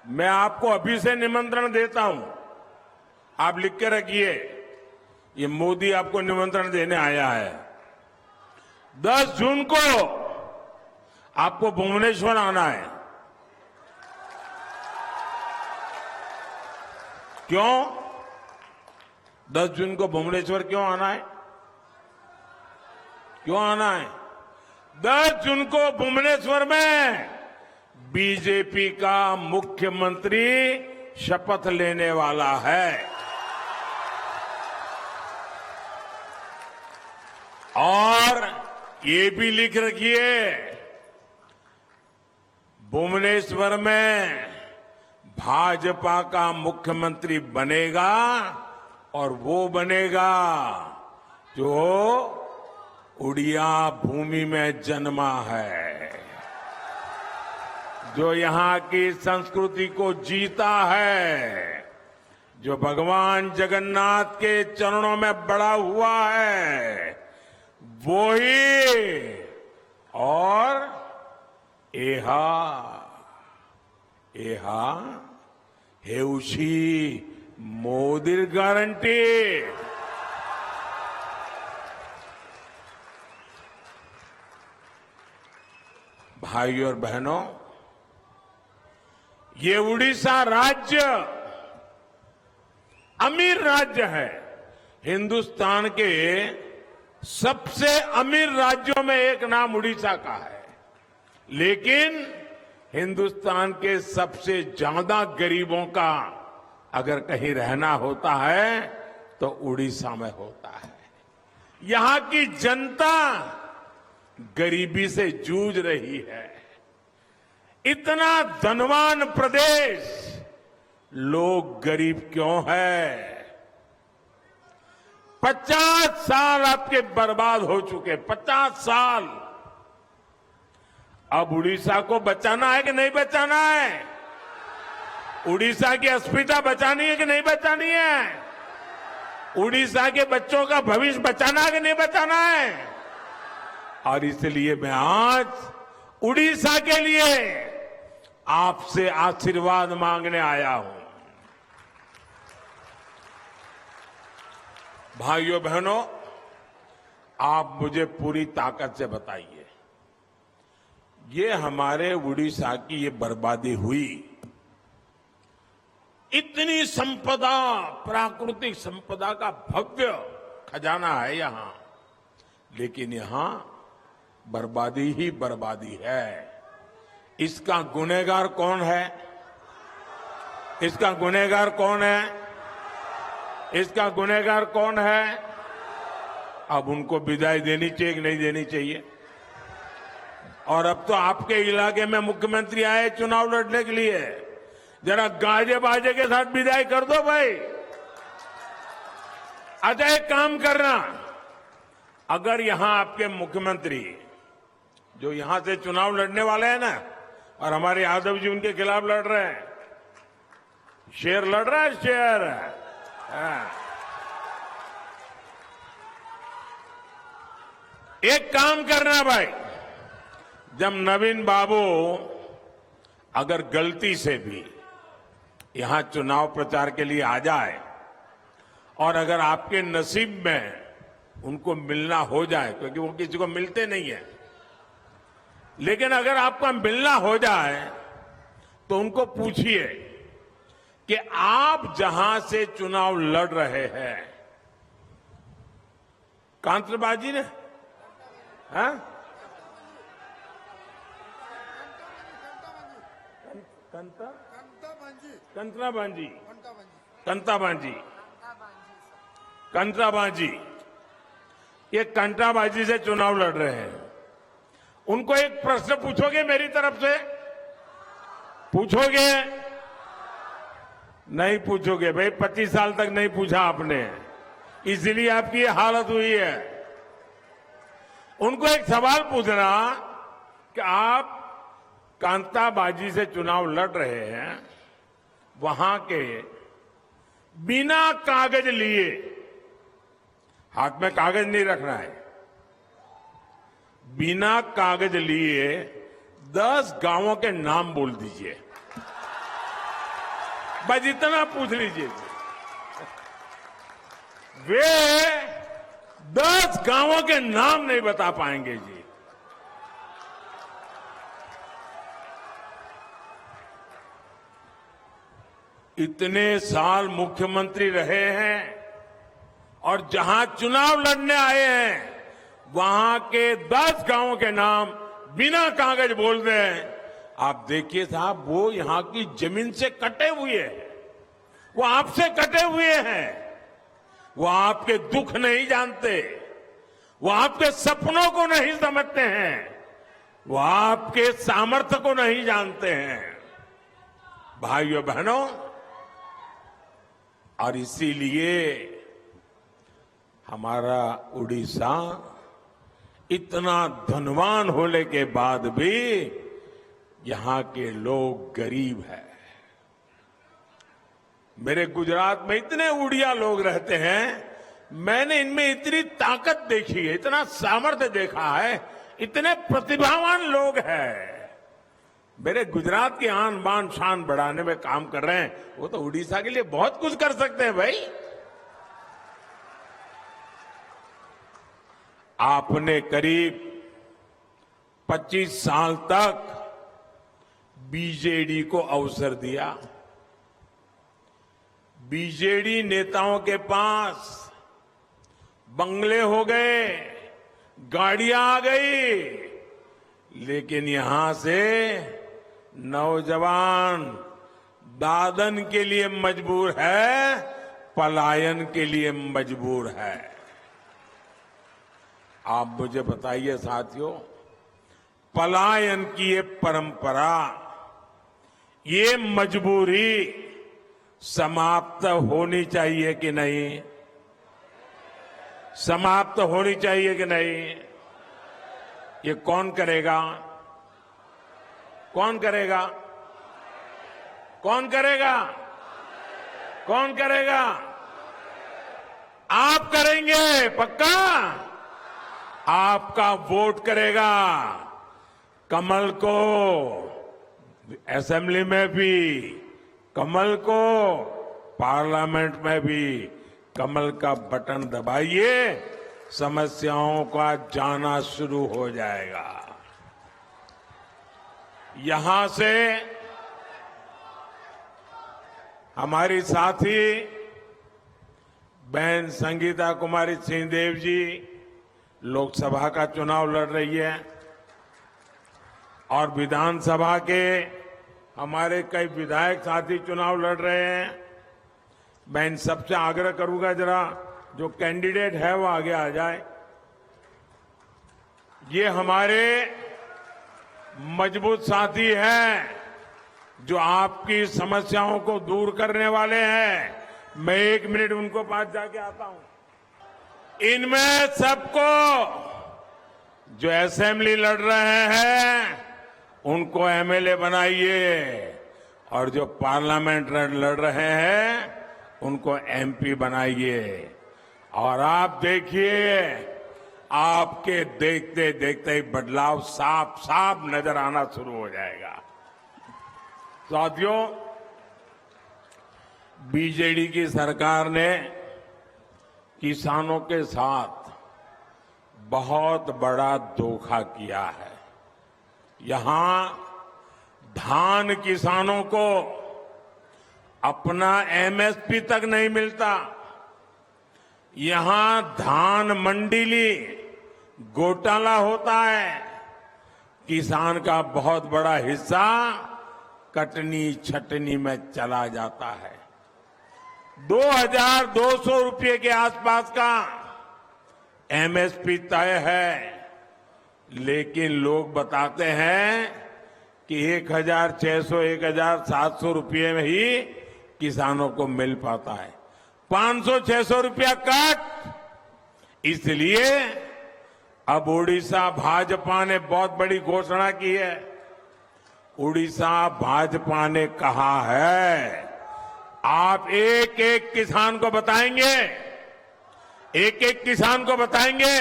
मैं आपको अभी से निमंत्रण देता हूं, आप लिख के रखिए। ये मोदी आपको निमंत्रण देने आया है। 10 जून को आपको भुवनेश्वर आना है। क्यों 10 जून को भुवनेश्वर क्यों आना है? क्यों आना है? 10 जून को भुवनेश्वर में बीजेपी का मुख्यमंत्री शपथ लेने वाला है। और ये भी लिख रखिए, भुवनेश्वर में भाजपा का मुख्यमंत्री बनेगा और वो बनेगा जो उड़िया भूमि में जन्मा है, जो यहां की संस्कृति को जीता है, जो भगवान जगन्नाथ के चरणों में बड़ा हुआ है, वो ही। और एहा हेउशी मोदीर गारंटी। भाइयों और बहनों, ये उड़ीसा राज्य अमीर राज्य है। हिंदुस्तान के सबसे अमीर राज्यों में एक नाम उड़ीसा का है, लेकिन हिंदुस्तान के सबसे ज्यादा गरीबों का अगर कहीं रहना होता है तो उड़ीसा में होता है। यहां की जनता गरीबी से जूझ रही है। इतना धनवान प्रदेश, लोग गरीब क्यों है? 50 साल आपके बर्बाद हो चुके, 50 साल। अब उड़ीसा को बचाना है कि नहीं बचाना है? उड़ीसा की अस्मिता बचानी है कि नहीं बचानी है? उड़ीसा के बच्चों का भविष्य बचाना है कि नहीं बचाना है? और इसलिए मैं आज उड़ीसा के लिए आपसे आशीर्वाद मांगने आया हूं। भाइयों बहनों, आप मुझे पूरी ताकत से बताइए, ये हमारे उड़ीसा की ये बर्बादी हुई, इतनी संपदा, प्राकृतिक संपदा का भव्य खजाना है यहां, लेकिन यहां बर्बादी ही बर्बादी है। इसका गुनहगार कौन है? इसका गुनहगार कौन है? इसका गुनहगार कौन है? अब उनको विदाई देनी चाहिए कि नहीं देनी चाहिए? और अब तो आपके इलाके में मुख्यमंत्री आए चुनाव लड़ने के लिए, जरा गाजे बाजे के साथ विदाई कर दो भाई। अच्छा एक काम करना, अगर यहां आपके मुख्यमंत्री जो यहां से चुनाव लड़ने वाले हैं ना, और हमारे यादव जी उनके खिलाफ लड़ रहे हैं, शेर लड़ रहा है, शेर। एक काम करना भाई, जब नवीन बाबू अगर गलती से भी यहां चुनाव प्रचार के लिए आ जाए और अगर आपके नसीब में उनको मिलना हो जाए, क्योंकि वो किसी को मिलते नहीं है, लेकिन अगर आपका मिलना हो जाए तो उनको पूछिए कि आप जहां से चुनाव लड़ रहे हैं, कांतबाजी ने, हाँ? कंत्राबाजी, ये कंत्राबाजी से चुनाव लड़ रहे हैं। उनको एक प्रश्न पूछोगे मेरी तरफ से? पूछोगे? नहीं पूछोगे भाई, 25 साल तक नहीं पूछा आपने, इसलिए आपकी ये हालत हुई है। उनको एक सवाल पूछना कि आप कांताबाजी से चुनाव लड़ रहे हैं, वहां के बिना कागज लिए, हाथ में कागज नहीं रखना है, बिना कागज लिए 10 गांवों के नाम बोल दीजिए। बस इतना पूछ लीजिए। वे 10 गांवों के नाम नहीं बता पाएंगे जी। इतने साल मुख्यमंत्री रहे हैं और जहां चुनाव लड़ने आए हैं वहां के 10 गांवों के नाम बिना कागज बोल दे। आप देखिए साहब, वो यहां की जमीन से कटे हुए हैं, वो आपसे कटे हुए हैं, वो आपके दुख नहीं जानते, वो आपके सपनों को नहीं समझते हैं, वो आपके सामर्थ्य को नहीं जानते हैं। भाइयों बहनों, और इसीलिए हमारा उड़ीसा इतना धनवान होने के बाद भी यहां के लोग गरीब हैं। मेरे गुजरात में इतने उड़िया लोग रहते हैं, मैंने इनमें इतनी ताकत देखी है, इतना सामर्थ्य देखा है, इतने प्रतिभावान लोग हैं। मेरे गुजरात की आन बान शान बढ़ाने में काम कर रहे हैं, वो तो उड़ीसा के लिए बहुत कुछ कर सकते हैं भाई। आपने करीब 25 साल तक बीजेडी को अवसर दिया। बीजेडी नेताओं के पास बंगले हो गए, गाड़ियां आ गई, लेकिन यहां से नौजवान दादन के लिए मजबूर है, पलायन के लिए मजबूर है। आप मुझे बताइए साथियों, पलायन की ये परंपरा, ये मजबूरी समाप्त होनी चाहिए कि नहीं? समाप्त होनी चाहिए कि नहीं? ये कौन करेगा? कौन करेगा? कौन करेगा? कौन करेगा? आप करेंगे पक्का? आपका वोट करेगा कमल को, असेंबली में भी कमल को, पार्लियामेंट में भी कमल का बटन दबाइए, समस्याओं का जाना शुरू हो जाएगा। यहां से हमारी साथी बहन संगीता कुमारी सिंहदेव जी लोकसभा का चुनाव लड़ रही है और विधानसभा के हमारे कई विधायक साथी चुनाव लड़ रहे हैं। मैं इन सबसे आग्रह करूंगा, जरा जो कैंडिडेट है वो आगे आ जाए। ये हमारे मजबूत साथी हैं जो आपकी समस्याओं को दूर करने वाले हैं। मैं 1 मिनट उनको पास जाके आता हूं। इनमें सबको जो असेंबली लड़ रहे हैं उनको एमएलए बनाइए और जो पार्लियामेंट लड़ रहे हैं उनको एमपी बनाइए। और आप देखिए, आपके देखते देखते ही बदलाव साफ साफ नजर आना शुरू हो जाएगा। साथियों, बीजेडी की सरकार ने किसानों के साथ बहुत बड़ा धोखा किया है। यहां धान किसानों को अपना एमएसपी तक नहीं मिलता। यहां धान मंडीली घोटाला होता है। किसान का बहुत बड़ा हिस्सा कटनी छटनी में चला जाता है। 2200 रुपये के आसपास का एमएसपी तय है, लेकिन लोग बताते हैं कि 1600 1700 रुपये में ही किसानों को मिल पाता है। 500-600 रुपया कट। इसलिए अब उड़ीसा भाजपा ने बहुत बड़ी घोषणा की है। उड़ीसा भाजपा ने कहा है, आप एक एक किसान को बताएंगे, एक एक किसान को बताएंगे।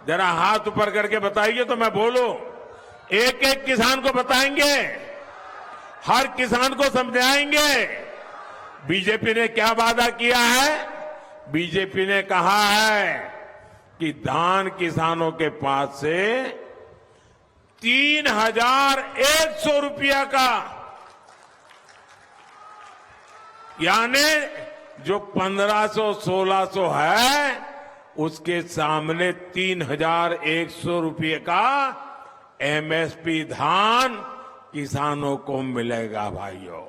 जरा हाथ ऊपर करके बताइए तो मैं बोलूं। एक एक किसान को बताएंगे हर किसान को समझाएंगे। बीजेपी ने क्या वादा किया है? बीजेपी ने कहा है कि धान किसानों के पास से 3,100 रुपया का, यानी जो 1,500-1,600 है उसके सामने 3,100 रुपये का एमएसपी धान किसानों को मिलेगा भाइयों।